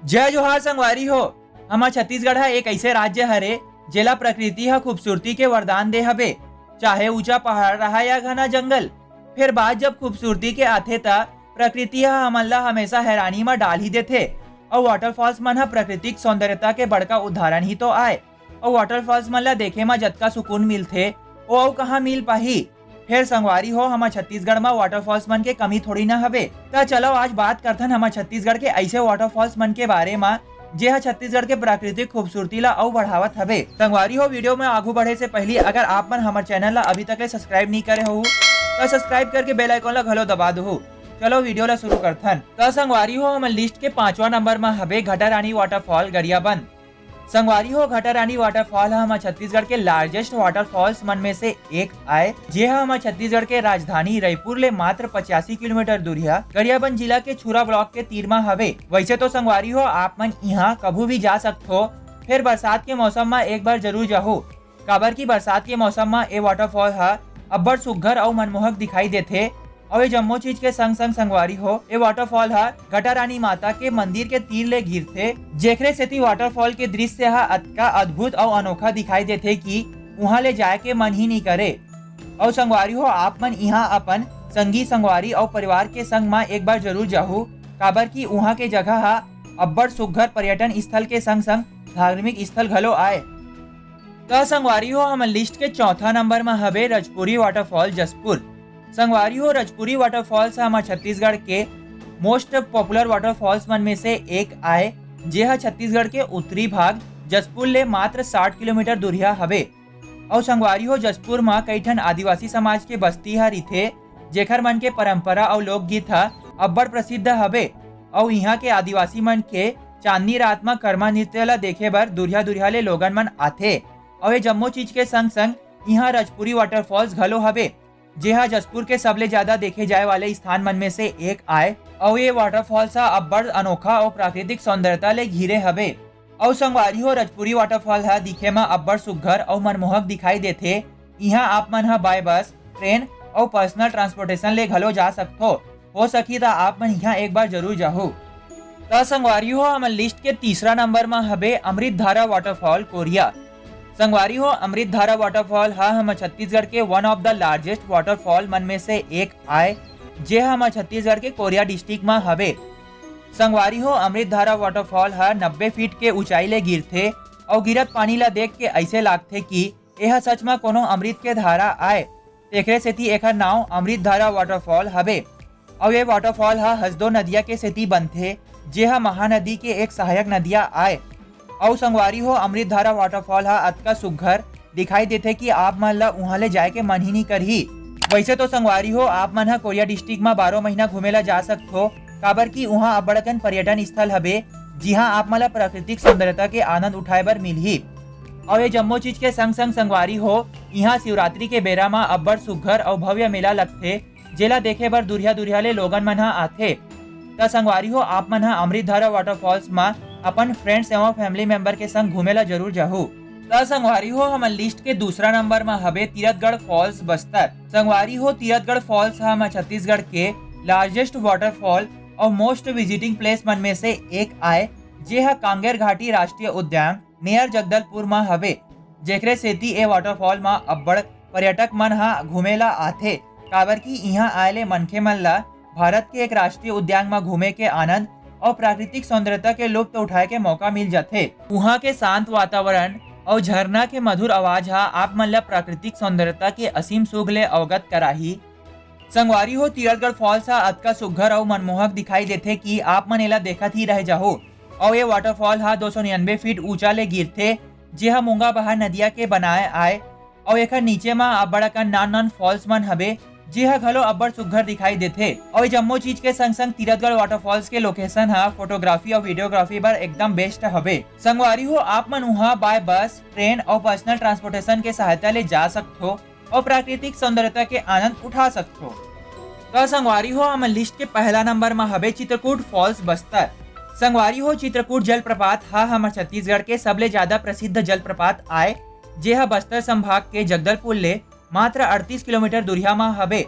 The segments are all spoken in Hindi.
जय जोहार संगवारी हो। हमार छत्तीसगढ़ है एक ऐसे राज्य हरे जेला प्रकृति हा खूबसूरती के वरदान दे हबे। चाहे ऊंचा पहाड़ रहा या घना जंगल, फिर बात जब खूबसूरती के आथे ता प्रकृति हा हमन ला हमेशा हैरानी में डाल ही देथे। और वाटरफॉल्स मन हा प्राकृतिक सौंदर्यता के बड़का उदाहरण ही तो आए। और वाटरफॉल्स मन ला देखे में जतका सुकून मिलथे ओ अउ कहाँ मिल पाही। फिर संगवारी हो हमार छत्तीसगढ़ में वाटरफॉल्स मन के कमी थोड़ी ना हवे। तो चलो आज बात करथन हमार छत्तीसगढ़ के ऐसे वाटरफॉल्स मन के बारे में जे हा छत्तीसगढ़ के प्राकृतिक खूबसूरती ला अउ बढ़ावत हवे। संगवारी हो वीडियो में आगू बढ़े से पहले अगर आप मन हमार चैनल ला अभी तक सब्सक्राइब नहीं करे हो तो सब्सक्राइब करके बेल आइकन ला घलो दबा दो। चलो वीडियो ला शुरू करथन। तो संगवारी हो हमार लिस्ट के 5वां नंबर में हवे घटारानी वाटरफॉल गरियाबंद। संगवारी हो घटारानी वाटरफॉल हमार छत्तीसगढ़ के लार्जेस्ट वाटरफॉल्स मन में से एक आए, जे हमार छत्तीसगढ़ के राजधानी रायपुर ले मात्र 85 किलोमीटर दूरिया गरियाबंद जिला के छुरा ब्लॉक के तीर में हवे। वैसे तो संगवारी हो आप मन यहाँ कभी भी जा सकते हो, फिर बरसात के मौसम में एक बार जरूर जाहो। काबर की बरसात के मौसम में ये वाटरफॉल हा अब्बड़ सुघ्घर और मनमोहक दिखाई देथे। और ये जम्मो चीज के संग संग संगवारी हो ये वाटरफॉल हा घटारानी माता के मंदिर के तीर ले गिरथे, जेखरे सेती वाटरफॉल के दृश्य हा अतका अद्भुत और अनोखा दिखाई देथे कि वहाँ ले जाए के मन ही नहीं करे। और संगवारी हो आप मन यहाँ अपन संगी संगवारी और परिवार के संग में एक बार जरूर जाहू। काबर की वहाँ के जगह हा अब्बड़ सुघ्घर पर्यटन स्थल के संग संग धार्मिक स्थल घलो आए। तो संगवारी हो हमार लिस्ट के 4था नंबर में हवे रजपुरी वाटरफॉल जसपुर। संगवारी हो रजपुरी वाटरफॉल्स हमार छत्तीसगढ़ के मोस्ट पॉपुलर वाटरफॉल्स मन में से एक आए, जे हा छत्तीसगढ़ के उत्तरी भाग जसपुर ले मात्र 60 किलोमीटर दूरिया हवे। और संगवारी हो जसपुर में कई ठन आदिवासी समाज के बस्ती हा रिथे, जेखर मन के परंपरा और लोकगीत हा अब्बड़ प्रसिद्ध हवे। और यहाँ के आदिवासी मन के चांदनी रात में कर्मा नृत्य ला देखे बर दूरिया ले लोगन मन आथे। और ये जम्मो चीज के संग संग यहाँ रजपुरी वाटरफॉल्स घलो हवे, जे हा जसपुर के सबले ज्यादा देखे जाए वाले स्थान मन में से एक आए। और ये वाटरफॉल्स हा अब्बड़ अनोखा और प्राकृतिक सौंदर्यता ले घिरे हवे। और संगवारी हो रजपुरी वाटरफॉल हा दिखे में अब्बड़ सुघ्घर और मनमोहक दिखाई देथे। यहाँ आप मन हा बाय बस, ट्रेन और पर्सनल ट्रांसपोर्टेशन ले घलो जा सकथो। हो सकी तो आप मन यहाँ एक बार जरूर जाहू। तो संगवारी हो हमार लिस्ट के 3रा नंबर में हवे अमृतधारा वाटरफॉल कोरिया। संगवारी हो अमृतधारा वाटरफॉल हा हमार छत्तीसगढ़ के one of the largest waterfall मन में से एक आए, जे हमार छत्तीसगढ़ के कोरिया डिस्ट्रिक्ट में हवे। संगवारी हो अमृतधारा वाटरफॉल हा 90 फीट के ऊंचाई ले गिरथे। और गिरत पानी ला देख के ऐसे लागथे कि यह सच में कोनो अमृत के धारा आए। तेखरे सेती एकर नाम अमृतधारा वाटरफॉल हवे। और ये वाटरफॉल हा हसदो नदिया के सेती बनथे, जे हा महानदी के एक सहायक नदिया आए। और संगवारी हो अमृतधारा वाटरफॉल हा अतका सुघ्घर दिखाई देथे कि आप मन ला वहाँ ले जाए के मन ही नहीं करही। वैसे तो संगवारी हो आप मन हा कोरिया डिस्ट्रिक्ट में 12 महीना घूमेला जा सकथो, काबर की वहाँ अब्बड़कन पर्यटन स्थल हवे, जिहाँ आप मन ला प्राकृतिक सौंदर्यता के आनंद उठाए बर मिलही। और ये जम्मो चीज के संग संग संगवारी हो यहाँ शिवरात्रि के बेरा में अब्बड़ सुघ्घर और भव्य मेला लगथे, जेला देखे बर दूरिया ले लोगन मन हा आथे। तो संगवारी हो आप मन हा अमृतधारा वाटरफॉल्स में अपन फ्रेंड्स एवं फैमिली मेंबर के संग घूमेला जरूर जाहू। तो संगवारी हो हमार लिस्ट के 2रा नंबर में हवे तीरथगढ़ फॉल्स बस्तर। संगवारी हो तीरथगढ़ फॉल्स हमार छत्तीसगढ़ के लार्जेस्ट वाटरफॉल और मोस्ट विजिटिंग प्लेस मन में से एक आए, जे हा कांगेर घाटी राष्ट्रीय उद्यान नियर जगदलपुर में हवे। जेखरे सेती ए वाटरफॉल में अब्बड़ पर्यटक मन हा घूमेला आथे, काबर की यहाँ आए ले मनखे मन ला भारत के एक राष्ट्रीय उद्यान में घूमे के आनंद और प्राकृतिक सौंदर्यता के लुप्त उठाए के मौका मिल जाथे। वहाँ के शांत वातावरण और झरना के मधुर आवाज हा आप मन ला प्राकृतिक सौंदर्यता के असीम सुख ले अवगत कराही। संगवारी हो तीरथगढ़ फॉल्स हा अतका सुघ्घर और मनमोहक दिखाई देथे कि आप मन एला देखत ही रह जाहो। और ये वाटरफॉल हा 299 फीट ऊंचा ले गिरथे, जे हा मूंगा बहा नदिया के बनाए आए। और एकर नीचे में अब्बड़कन नान फॉल्स मन हवे, जे हा घलो अब्बड़ सुघ्घर दिखाई देथे। और जम्मो चीज के संग संग तीरथगढ़ वाटरफॉल्स के लोकेशन हा फोटोग्राफी और वीडियोग्राफी बर एकदम बेस्ट हवे। संगवारी हो आप मन वहाँ बाय बस, ट्रेन और पर्सनल ट्रांसपोर्टेशन के सहायता ले जा सकथो और प्राकृतिक सौंदर्यता के आनंद उठा सकथो। तो संगवारी हो हमार लिस्ट के 1ला नंबर में हवे चित्रकूट फॉल्स बस्तर। संगवारी हो चित्रकूट जलप्रपात हा हमार छत्तीसगढ़ के सबले ज्यादा प्रसिद्ध जलप्रपात आए, जे हा बस्तर संभाग के जगदलपुर ले मात्र 38 किलोमीटर दूरिया में हवे।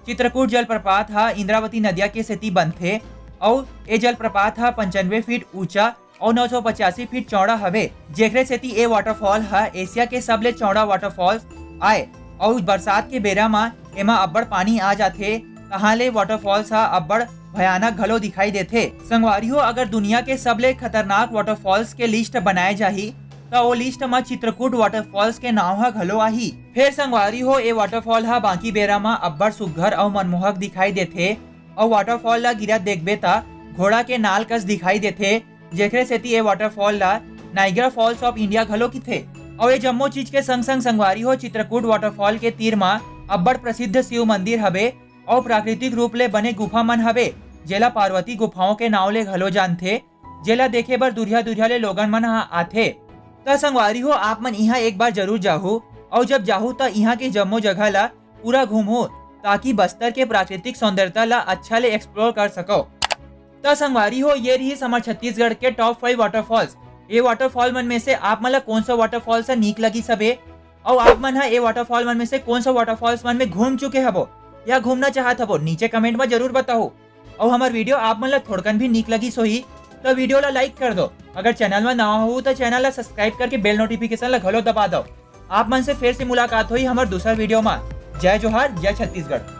चित्रकूट जलप्रपात हा इंद्रावती नदिया के सेती बनथे। और ये जलप्रपात हा 95 फीट ऊंचा और 985 फीट चौड़ा हवे, जेकरे सेती ये वाटरफॉल हा एशिया के सबले चौड़ा वाटरफॉल आए। और बरसात के बेरा मा एमा अब्बड़ पानी आ जाथे, तहाँ ले वाटरफॉल्स हा अब्बड़ भयानक घलो दिखाई देथे। संगवारी हो, अगर दुनिया के सबले खतरनाक वाटरफॉल्स के लिस्ट बनाए जाही तो वो लिस्ट में चित्रकूट वाटरफॉल्स के नाम हा घलो आही। फिर संगवारी हो, ये वाटरफॉल हा बाकी बेरा में अब्बड़ सुघ्घर और मनमोहक दिखाई देथे और वाटरफॉल ला गिरत देखबे ता घोड़ा के नाल कस दिखाई देथे, जेकरे सेती ये वाटरफॉल ला नाइग्रा फॉल्स ऑफ इंडिया घलो किथे। और ये जम्मो चीज के संग संग संगवारी हो, चित्रकूट वाटरफॉल के तीर में अब्बड़ प्रसिद्ध शिव मंदिर हवे और प्राकृतिक रूप ले बने गुफा मन हवे, जेला पार्वती गुफाओं के नाव ले घलो जानथे, जेला देखे बर दुरिया दुरिया ले लोगन मन आथे। त संगवारी हो, आप मन यहाँ एक बार जरूर जाहू और जब जाहू त यहाँ के जम्मो जगह ला पूरा घूमो, ताकि बस्तर के प्राकृतिक सौंदर्यता ला अच्छा ले एक्सप्लोर कर सको। त संगवारी हो, ये रही समर छत्तीसगढ़ के टॉप 5 वाटरफॉल्स। ये वाटरफॉल मन में से आप मन ला कौन सा वाटरफॉल सा नीक लगी सबे, और आप मन ये वाटरफॉल मन में से कौन सा वाटरफॉल्स मन में घूम चुके हबो या घूमना चाहत हबो, नीचे कमेंट में जरूर बताओ। और हमार वीडियो आप मन ला थोड़कन भी नीक लगी सोही तो वीडियो ला लाइक कर दो। अगर चैनल में नवा हो तो चैनल ला सब्सक्राइब करके बेल नोटिफिकेशन ला घलो दबा दो। आप मन से फिर से मुलाकात हुई हमारे दूसरा वीडियो में। जय जोहार, जय छत्तीसगढ़।